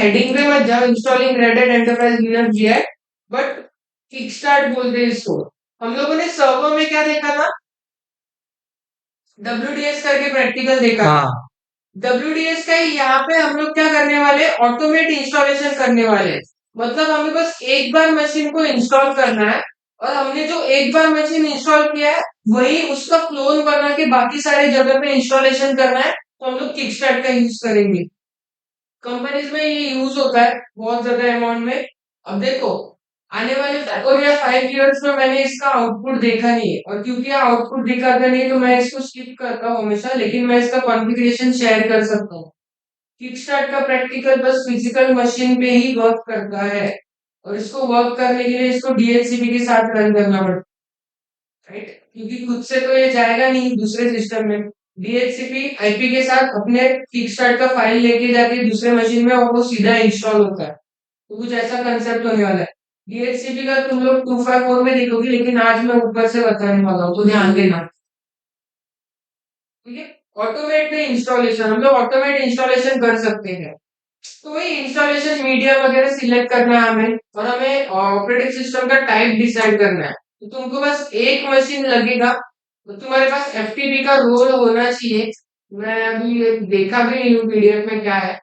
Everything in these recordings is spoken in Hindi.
हेडिंग पे मत जाओ, installing red hat enterprise Linux दिया है, बट किक स्टार्ट बोलते हैं इसको। हम लोगों ने सर्वर में क्या देखा था, WDS करके प्रैक्टिकल देखा। हाँ। WDS का ही यहाँ पे हम लोग क्या करने वाले, ऑटोमेट इंस्टॉलेशन करने वाले। मतलब हमें बस एक बार मशीन को इंस्टॉल करना है, और हमने जो एक बार मशीन इंस्टॉल किया है वही उसका क्लोन बना के बाकी सारे जगह पे इंस्टॉलेशन करना है, तो हम लोग किकस्टार्ट का यूज करेंगे। कंपनीज में ये यूज होता है बहुत ज्यादा अमाउंट में। अब देखो, आने वाले 4 या 5 इयर्स में मैंने इसका आउटपुट देखा नहीं है, और क्योंकि आउटपुट दिखाता नहीं है तो मैं इसको स्किप करता हूँ हमेशा, लेकिन मैं इसका कॉन्फ़िगरेशन शेयर कर सकता हूँ। किकस्टार्ट का प्रैक्टिकल बस फिजिकल मशीन पे ही वर्क करता है, और इसको वर्क करने के लिए इसको DHCP के साथ रन करना पड़ता है, राइट? क्योंकि खुद से तो ये जाएगा नहीं दूसरे सिस्टम में। DHCP IP के साथ अपने किकस्टार्ट का फाइल लेके जाके दूसरे मशीन में, और वो सीधा इंस्टॉल होता है। तो कुछ ऐसा कंसेप्ट होने वाला है। DHCP का तुम लोग 254 में देखोगे, लेकिन आज मैं ऊपर से बताने वाला हूँ, तो ध्यान देना, ठीक है? ऑटोमेट में इंस्टॉलेशन, हम लोग ऑटोमेट इंस्टॉलेशन कर सकते हैं। तो वही इंस्टॉलेशन मीडिया वगैरह सिलेक्ट करना है हमें, और हमें ऑपरेटिंग सिस्टम का टाइप डिसाइड करना है। तो तुमको बस एक मशीन लगेगा, तो तुम्हारे पास FTP का रोल होना चाहिए। मैं अभी ये देखा भी नहीं हूँ PDF में क्या है।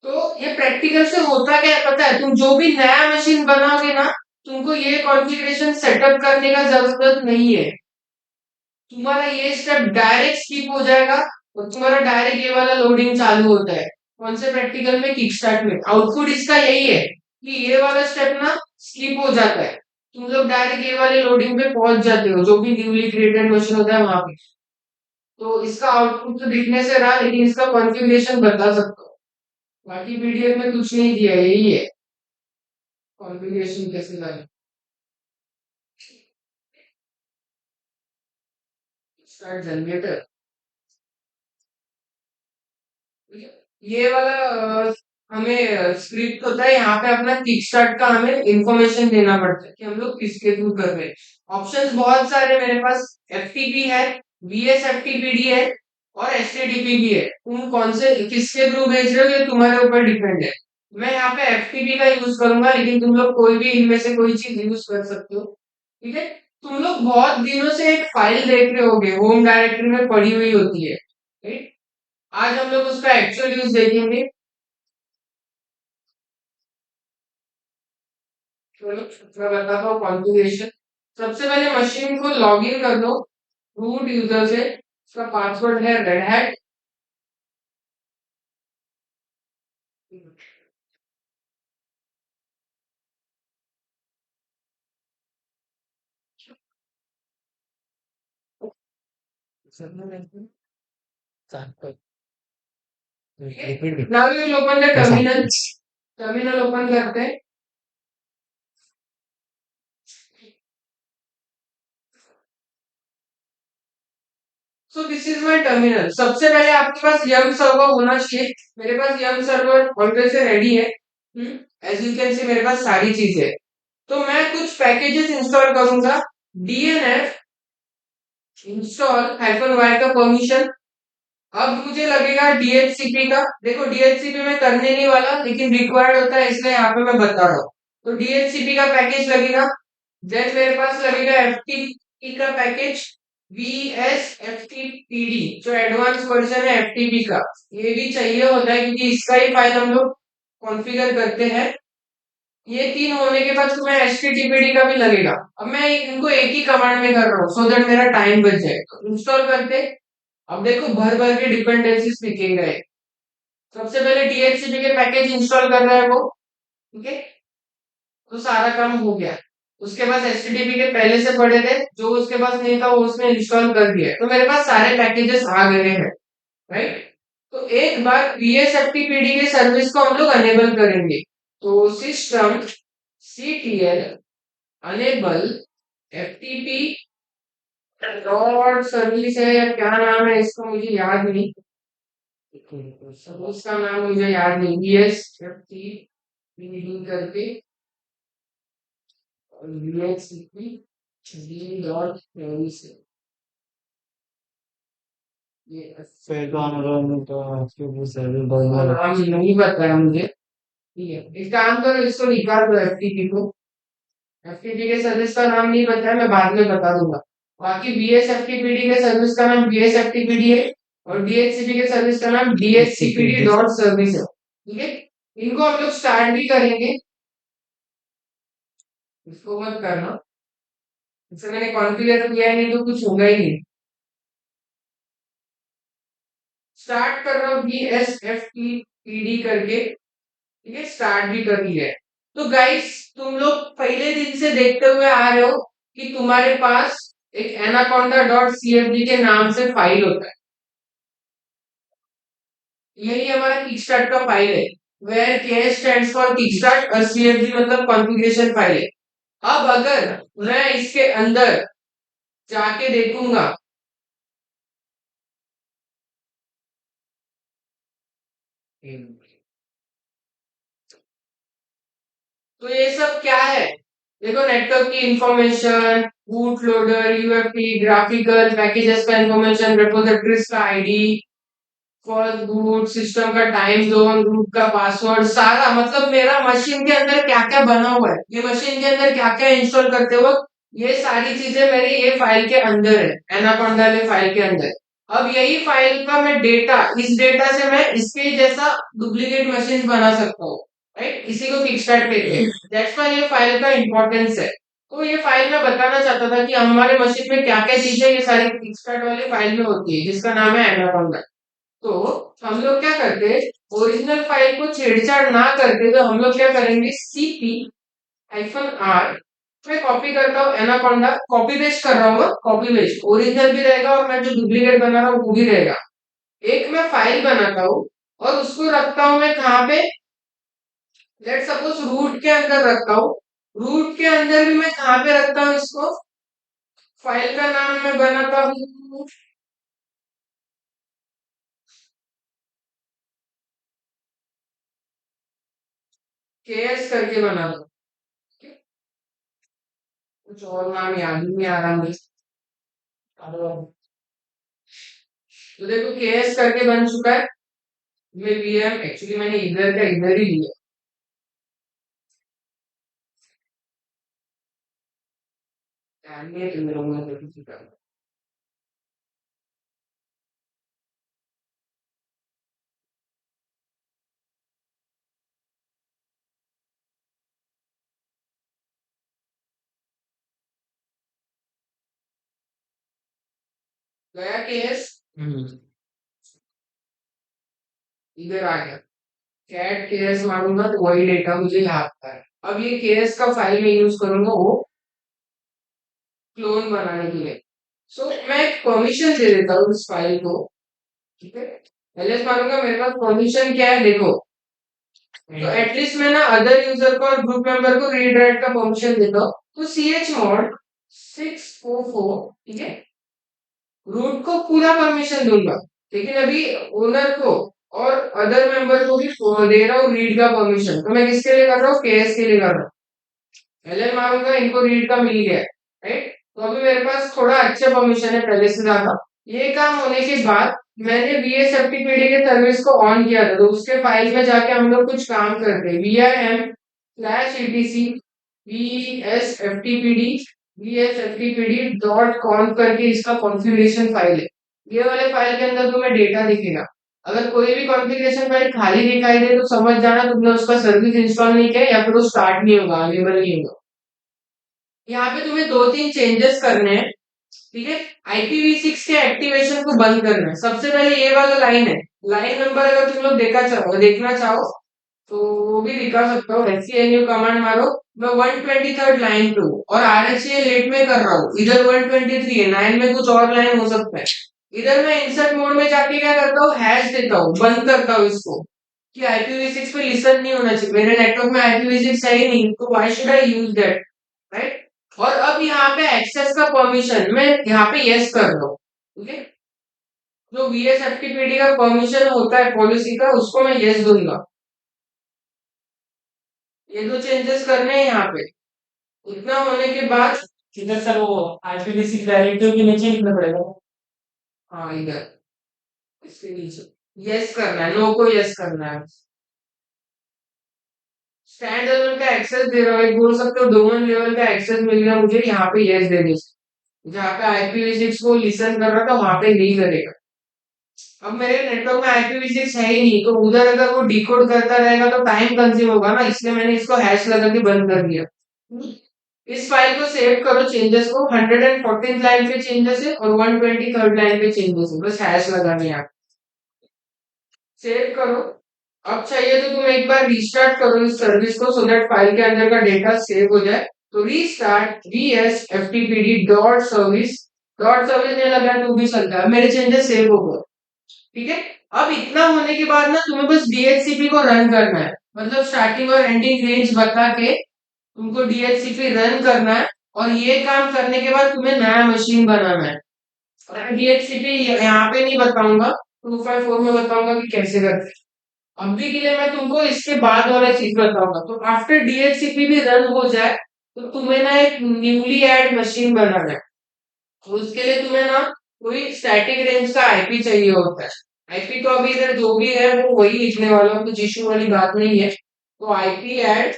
तो ये प्रैक्टिकल से होता क्या है पता है, तुम जो भी नया मशीन बनाओगे ना, तुमको ये कॉन्फ़िगरेशन सेटअप करने का जरूरत नहीं है। तुम्हारा ये स्टेप डायरेक्ट स्किप हो जाएगा, और तुम्हारा डायरेक्ट ये वाला लोडिंग चालू होता है। कौन से प्रैक्टिकल में, किकस्टार्ट में। आउटपुट इसका यही है कि ये वाला स्टेप ना स्किप हो जाता है, तुम लोग डायरेक्ट ये वाले लोडिंग पे पहुंच जाते हो, जो भी न्यूली क्रिएटेड मशीन होता है वहां पे। तो इसका आउटपुट तो दिखने से रहा, लेकिन इसका कॉन्फ़िगरेशन बता सकता हूँ। बाकी PDF में कुछ नहीं दिया, यही है कॉन्फ़िगरेशन कैसे लाए। स्टार्ट जनरेटर, ये वाला हमें स्क्रिप्ट होता है, यहाँ पे अपना किकस्टार्ट का हमें इंफॉर्मेशन देना पड़ता है कि हम लोग किसके थ्रू कर रहे हैं। ऑप्शंस बहुत सारे मेरे पास, FTP है, VSFTPD है, और HTTP भी है। तुम कौन से किसके थ्रू भेज रहे हो ये तुम्हारे ऊपर डिपेंड है। मैं यहाँ पे FTP का यूज करूंगा, लेकिन तुम लोग कोई भी इनमें से कोई चीज यूज कर सकते हो, ठीक है? तुम लोग बहुत दिनों से एक फाइल देख रहे होगे, होम डायरेक्टरी में पड़ी हुई होती है, राइट? आज हम लोग उसका एक्चुअल यूज देखेंगे। चलो मैं बताता हूँ कॉन्फ़िगरेशन। सबसे पहले मशीन को लॉग इन कर लो रूट यूजर से। उसका पासवर्ड है red hat. Now you will open the terminal. Terminal open करते हैं। So this is my terminal. सबसे पहले आपके पास यम सर्वर होना चाहिए। मेरे पास यम सर्वर ऑलरेडी से रेडी है। एज यू कैन सी मेरे पास सारी चीजें। तो मैं कुछ पैकेजेस इंस्टॉल करूंगा। DNF इंस्टॉल -y का परमिशन। अब मुझे लगेगा DHCP का। देखो DHCP में करने नहीं वाला, लेकिन रिक्वायर्ड होता है, इसलिए यहाँ पे मैं बता रहा हूँ। तो DHCP का पैकेज लगेगा। देन मेरे पास लगेगा FTP का पैकेज, VSFTPD, जो एडवांस वर्जन है FTP का। ये भी चाहिए होता है, क्योंकि इसका ही फाइल हम लोग कॉन्फ़िगर करते हैं। ये 3 होने के बाद तुम्हें HTTPD का भी लगेगा। अब मैं इनको एक ही कमांड में कर रहा हूँ, सो दैट मेरा टाइम बच जाए। तो इंस्टॉल करते। अब देखो भर भर के डिपेंडेंसीज दिखेंगे। सबसे पहले DHCP के पैकेज इंस्टॉल कर रहा है वो, ठीक है? तो सारा काम हो गया। उसके बाद HTTP के पहले से पड़े थे, जो उसके पास नहीं था वो उसने इंस्टॉल कर दिया, तो मेरे पास सारे पैकेजेस आ गए हैं, राइट? तो एक बार VSFTPD के सर्विस को हम लोग अनेबल करेंगे। तो system CTL enable FTP dot service है, या क्या नाम है इसका मुझे याद नहीं। उसका नाम मुझे याद नहीं। VSFTPD करके VSFTPD डॉट सर्विस। ये नाम नहीं पता है मुझे। ठीक है, एक काम करो, इसको निकाल दो एफटीपी को। एफटीपी के सर्विस का नाम नहीं पता है, मैं बाद में बता दूंगा। बाकी बीएसएफटीपीडी के सर्विस का नाम बीएसएफटीपीडी है, और डीएचसीपी के सर्विस का नाम डीएचसीपीडी डॉट सर्विस है। ठीक है, इनको हम लोग स्टार्ट भी करेंगे। इसको मत करना, इससे मैंने कॉन्फ़िगर किया है, नहीं तो कुछ होगा ही नहीं। स्टार्ट कर रहा हूँ बीएसएफटीपीडी करके। ठीक है, स्टार्ट भी कर लिया है। तो गाइस, तुम लोग पहले दिन से देखते हुए आ रहे हो कि तुम्हारे पास एक एनाकोंडा डॉट सीएफडी के नाम से फाइल होता है। यही हमारा किकस्टार्ट का फाइल है, वेयर के स्टैंड्स फॉर किकस्टार्ट और सीएफडी मतलब कॉन्फ़िगरेशन फाइल है। अब अगर मैं इसके अंदर जाके देखूंगा, तो ये सब क्या है? देखो, नेटवर्क की information, boot loader, UFT, graphical packages का इंफॉर्मेशन, रिपोजिटरीज का आईडी, फॉल्स बूट, सिस्टम का टाइम जोन, रूट का पासवर्ड, सारा मतलब मेरा मशीन के अंदर क्या क्या बना हुआ है, ये मशीन के अंदर क्या क्या इंस्टॉल करते वक्त, ये सारी चीजें मेरी ये फाइल के अंदर है, एनाकोंडा वाले फाइल के अंदर। अब यही फाइल का मैं डेटा, इस डेटा से मैं इसके जैसा डुप्लीकेट मशीन बना सकता हूँ। राइट, इसी को किकस्टार्ट कहते हैं। दैट्स व्हाई ये फाइल का इंपॉर्टेंस है। तो ये फाइल मैं बताना चाहता था कि हमारे मशीन में क्या क्या चीजें ये सारी किकस्टार्ट वाले फाइल में होती है, जिसका नाम है एनाकोंडा। तो हम लोग क्या करते हैं, ओरिजिनल फाइल को छेड़छाड़ ना करके तो हम लोग क्या करेंगे, cp-r मैं कॉपी करता हूँ एनाकोंडा, कॉपी पेस्ट कर रहा हूँ, कॉपी पेस्ट ओरिजिनल भी रहेगा और मैं जो डुप्लीकेट बना रहा हूँ वो भी रहेगा। एक मैं फाइल बनाता हूँ और उसको रखता हूँ मैं कहाँ पे, लेट सपोज रूट के अंदर रखता हूँ। रूट के अंदर भी मैं कहाँ पे रखता हूँ इसको, फाइल का नाम मैं बनाता हूँ केएस करके बनाता हूँ। कुछ और नाम याद ही नहीं आ रहा मुझे। तो देखो, केएस करके बन चुका है। ये वीएम एक्चुअली मैंने इधर का इधर ही लिया। ध्यान नहीं है तुम लोगों ने तो किसी का। गया केएस, इधर आ गया। कैट केएस मारूंगा तो वही डेटा मुझे यहाँ आता है। अब ये केएस का फाइल में यूज करूंगा वो क्लोन बनाने के लिए। सो मैं परमिशन दे देता हूँ इस फाइल को। ठीक है, एलएस मारूंगा, मेरे पास परमिशन क्या है देखो। तो एटलीस्ट मैं ना अदर यूजर को और ग्रुप मेंबर को रीड राइट का परमिशन देता हूँ। तो chmod 644, ठीक है, रूट को पूरा परमिशन दूंगा, लेकिन अभी ओनर को और अदर मेंबर को भी दे रहा हूँ रीड का परमिशन। तो मैं किसके लिए कर रहा हूँ, केएस के लिए कर रहा हूँ। एलएन मारूंगा, इनको रीड का मिल गया। राइट, तो अभी मेरे पास थोड़ा अच्छा परमिशन है पहले से ज्यादा। ये काम होने के बाद मैंने VSFTPD के सर्विस को ऑन किया था, तो उसके फाइल में जाके हम लोग कुछ काम करते हैं। vim/etc VSFTPD डॉट कॉन्फ करके इसका कॉन्फ़िगरेशन फाइल है। ये वाले फाइल के अंदर तुम्हें डेटा दिखेगा। अगर कोई भी कॉन्फ़िगरेशन फाइल खाली दिखाई दे तो समझ जाना तुमने उसका सर्विस इंस्टॉल नहीं किया, या फिर वो स्टार्ट नहीं होगा, अवेलेबल नहीं होगा। यहाँ पे तुम्हें दो तीन चेंजेस करने हैं। ठीक है, IPv6 के एक्टिवेशन को बंद करना है। सबसे पहले ये वाला लाइन है, लाइन नंबर अगर तुम लोग देखना चाहो तो वो भी दिखा सकता हो। SCNU कमांड मारो, मैं 123rd लाइन पे हूँ और RHA लेट में कर रहा हूँ। इधर 123 है, 9 में कुछ और लाइन हो सकता है। इधर मैं इंसर्ट मोड में जाके क्या करता हूँ, हैश देता हूँ, बंद करता हूँ इसको कि IPv6 पे लिसन नहीं होना चाहिए। मेरे नेटवर्क में IPv6 है ही नहीं, तो why should I use that, right. और अब यहाँ पे एक्सेस का परमिशन मैं यहाँ पे यस कर दो। ठीक है, जो VSFTPD का परमिशन होता है पॉलिसी का, उसको मैं यस दूंगा। ये दो चेंजेस करने हैं यहाँ पे। इतना होने के बाद इधर सर वो IPv6 डायरेक्टिव के नीचे लिखना पड़ेगा। हाँ, इधर इसके नीचे यस करना है, नो को यस करना है। स्टैंड लेवल का एक्सेस दे रहा हूँ, एक बोल सकते हो डोमेन लेवल का एक्सेस मिल गया मुझे, यहाँ पे यस दे दे। जहाँ पे IPv6 को लिसन कर रहा था वहां पे नहीं करेगा। अब मेरे नेटवर्क में IPv6 है ही नहीं, तो उधर अगर वो डिकोड करता रहेगा तो टाइम कंज्यूम होगा ना, इसलिए मैंने इसको हैश लगा के बंद कर दिया। इस फाइल को सेव करो, चेंजेस को 114 लाइन पे चेंजेस है और 123 लाइन पे चेंजेस है, बस हैश लगाने हैं। सेव करो। अब चाहिए तो तुम एक बार रीस्टार्ट करो इस सर्विस को, सो दैट फाइल के अंदर का डेटा सेव हो जाए। तो रीस्टार्ट vsftpd डॉट सर्विस नहीं लगा तो भी चलता है, मेरे चेंजेस सेव हो गए। ठीक है। अब इतना होने के बाद ना तुम्हें बस DHCP को रन करना है, मतलब स्टार्टिंग और एंडिंग रेंज बता के तुमको DHCP रन करना है। और ये काम करने के बाद तुम्हें नया मशीन बनाना है। और DHCP यहाँ पे नहीं बताऊंगा, 254 में बताऊंगा कि कैसे करते हैं। अभी के लिए मैं तुमको इसके बाद वाला चीज बताऊंगा। तो आफ्टर DHCP भी रन हो जाए तो तुम्हें ना एक न्यूली एड मशीन बनाना है। तो उसके लिए तुम्हें ना कोई स्टैटिक रेंज का आईपी चाहिए होता है। आईपी तो अभी इधर जो भी है वो वही लिखने वाला हूँ, कुछ इश्यू वाली बात नहीं है। तो आईपी एड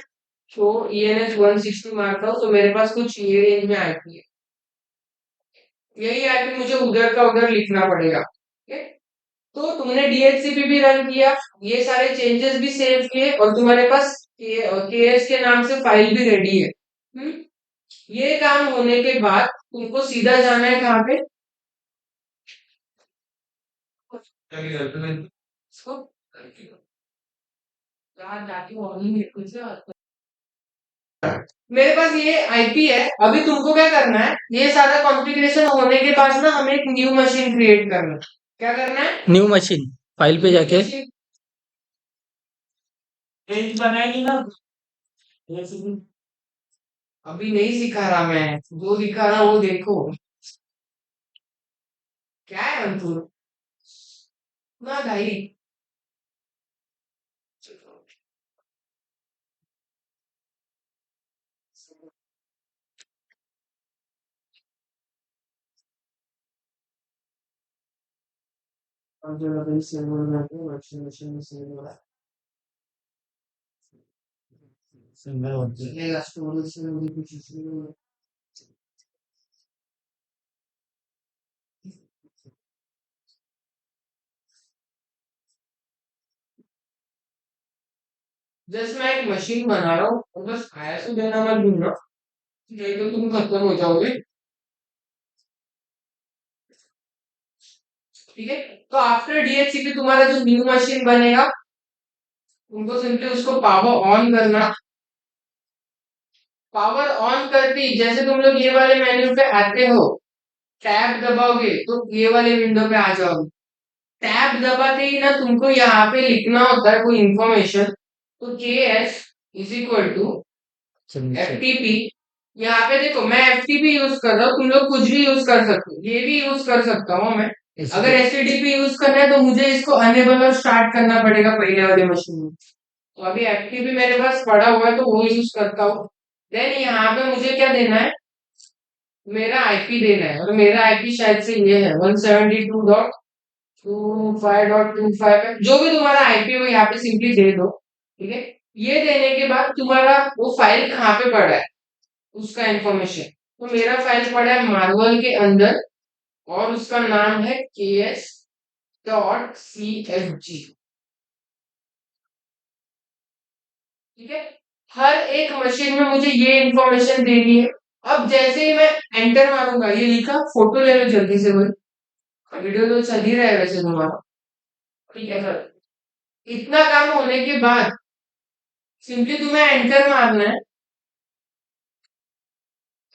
तो ENS 160 मारता हूँ, तो मेरे पास कुछ ये रेंज में आईपी है। यही आईपी मुझे उधर का उधर लिखना पड़ेगा। ठीक है। तो तुमने DHCP भी रन किया, ये सारे चेंजेस भी सेव किए और तुम्हारे पास KS के नाम से फाइल भी रेडी है। ये काम होने के बाद तुमको सीधा जाना है कहाँ पे, इसको जहाँ जाके मॉर्निंग में कुछ मेरे पास ये आईपी है। अभी तुमको क्या करना है, ये सारा कॉन्फ़िगरेशन होने के बाद ना हमें एक न्यू मशीन क्रिएट करना है। क्या करना है, न्यू मशीन फाइल पे जाके पेज बनाएगी ना। अभी नहीं सिखा रहा मैं, जो दिखा रहा वो देखो। क्या है अंकुर ना भाई। जस्ट मैं एक मशीन बना रहा हूँ और बस आया से देना मत ढूंढना, नहीं तो तुम खत्म हो जाओगे। ठीक है। तो आफ्टर DHCP तुम्हारा जो न्यू मशीन बनेगा, तुमको सिंपली उसको पावर ऑन करना। पावर ऑन करते ही जैसे तुम लोग ये वाले मेन्यू पे आते हो, टैब दबाओगे तो ये वाले विंडो पे आ जाओगे। टैब दबाते ही ना तुमको यहाँ पे लिखना होता है कोई इंफॉर्मेशन। तो KS is equal to FTP। यहाँ पे देखो मैं FTP यूज कर रहा हूँ, तुम लोग कुछ भी यूज कर सकते हो, ये भी यूज कर सकता हूँ मैं। अगर HTTP यूज करना है तो मुझे इसको अनेबल और स्टार्ट करना पड़ेगा पहले वाले मशीन में। तो अभी FTP मेरे पास पड़ा हुआ है तो वो यूज करता हूँ। देन यहाँ पे मुझे क्या देना है, मेरा आईपी देना है, और मेरा आईपी शायद से ये है 172.25.25 है। जो भी तुम्हारा आईपी हो यहाँ पे सिंपली दे दो। ठीक है। ये देने के बाद तुम्हारा वो फाइल कहाँ पे पड़ा है उसका इंफॉर्मेशन। तो मेरा फाइल पड़ा है मार्वल के अंदर और उसका नाम है KS.CFG। ठीक है। हर एक मशीन में मुझे ये इंफॉर्मेशन देनी है। अब जैसे ही मैं एंटर मारूंगा, ये लिखा फोटो ले लो जल्दी से भाई, वीडियो तो चल ही रहा है वैसे तुम्हारा। ठीक है सर। इतना काम होने के बाद सिंपली तुम्हें एंटर मारना है,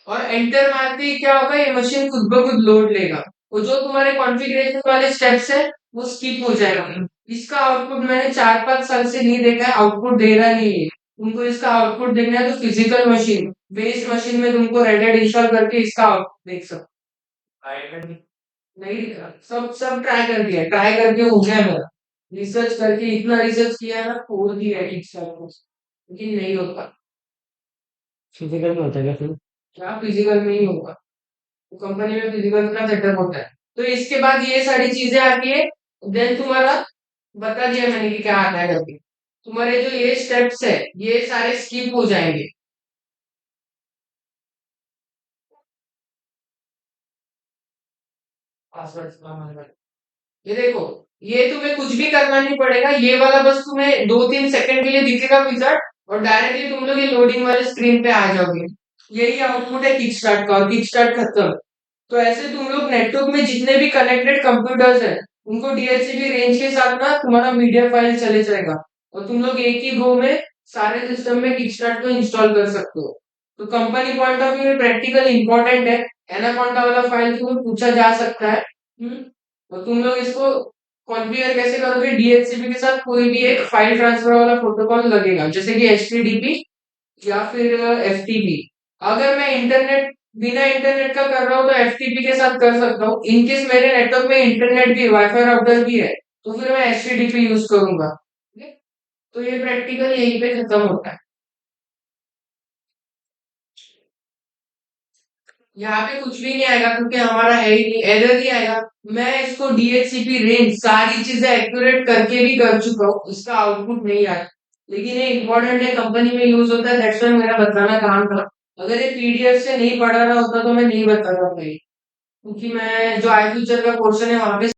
और एंटर मारते ही क्या होगा, ये मशीन खुद ब खुद लोड लेगा। वो जो तुम्हारे कॉन्फ़िगरेशन वाले स्टेप्स है वो स्किप हो जाएगा। इसका आउटपुट मैंने 4-5 साल से नहीं देखा है, आउटपुट दे रहा नहीं है। तुमको इसका आउटपुट देखना है तो फिजिकल मशीन बेस मशीन में तुमको रेडेड इंस्टॉल करके इसका आउटपुट देख सकते हो। नहीं दिखा, सब सब ट्राई करके हो गया मेरा। रिसर्च करके इतना रिसर्च किया ना, छोड़ दिया एक साल को, लेकिन नहीं होता। फिजिकल में होता है क्या फिर? क्या फिजिकल में ही होगा, तो कंपनी में फिजिकल का सेटअप होता है। तो इसके बाद ये सारी चीजें आती है। देन तुम्हारा बता दिया मैंने कि क्या आता है करके। तुम्हारे जो ये स्टेप्स है ये सारे स्किप हो जाएंगे। पासवर्ड ये देखो, ये तुम्हें कुछ भी करना नहीं पड़ेगा, ये वाला बस तुम्हें 2-3 सेकंड के लिए दिखेगा विजार्ड और डायरेक्टली तुम लोग ये लोडिंग वाले स्क्रीन पे आ जाओगे। यही आउटपुट है किक स्टार्ट का और किक स्टार्ट खत्म। तो ऐसे तुम लोग नेटवर्क में जितने भी कनेक्टेड कंप्यूटर्स है उनको डीएचसीपी रेंज के साथ ना तुम्हारा मीडिया फाइल चले जाएगा और तुम लोग एक ही गो में सारे सिस्टम में किक स्टार्ट को इंस्टॉल कर सकते हो। तो कंपनी पॉइंट ऑफ व्यू में प्रैक्टिकल इंपॉर्टेंट है। एनाकोंडा वाला फाइल तुम्हें पूछा जा सकता है। तो तुम लोग इसको कॉन्फ़िगर कैसे करोगे, डीएचसीपी के साथ कोई भी एक फाइल ट्रांसफर वाला प्रोटोकॉल लगेगा जैसे कि एचटीटीपी या फिर एफटीपी। अगर मैं इंटरनेट बिना इंटरनेट का कर रहा हूँ तो एफटीपी के साथ कर सकता हूँ। इनकेस मेरे नेटवर्क में इंटरनेट भी वाईफाई राउटर भी है तो फिर मैं एचटीटीपी यूज करूंगा। तो ये प्रैक्टिकल यहीं पे खत्म होता है। यहाँ पे कुछ भी नहीं आएगा क्योंकि हमारा है ही नहीं, एरर ही आएगा। मैं इसको डीएचसीपी रेंज सारी चीजें एक्यूरेट करके भी कर चुका हूँ, इसका आउटपुट नहीं आया। लेकिन ये इंपॉर्टेंट है, कंपनी में यूज होता है, दैट्स व्हाई मेरा बताना काम था। अगर ये पीडीएफ से नहीं पढ़ा रहा होता तो मैं नहीं बताता भाई, क्योंकि मैं जो आई फ्यूचर का पोर्शन है वहां पे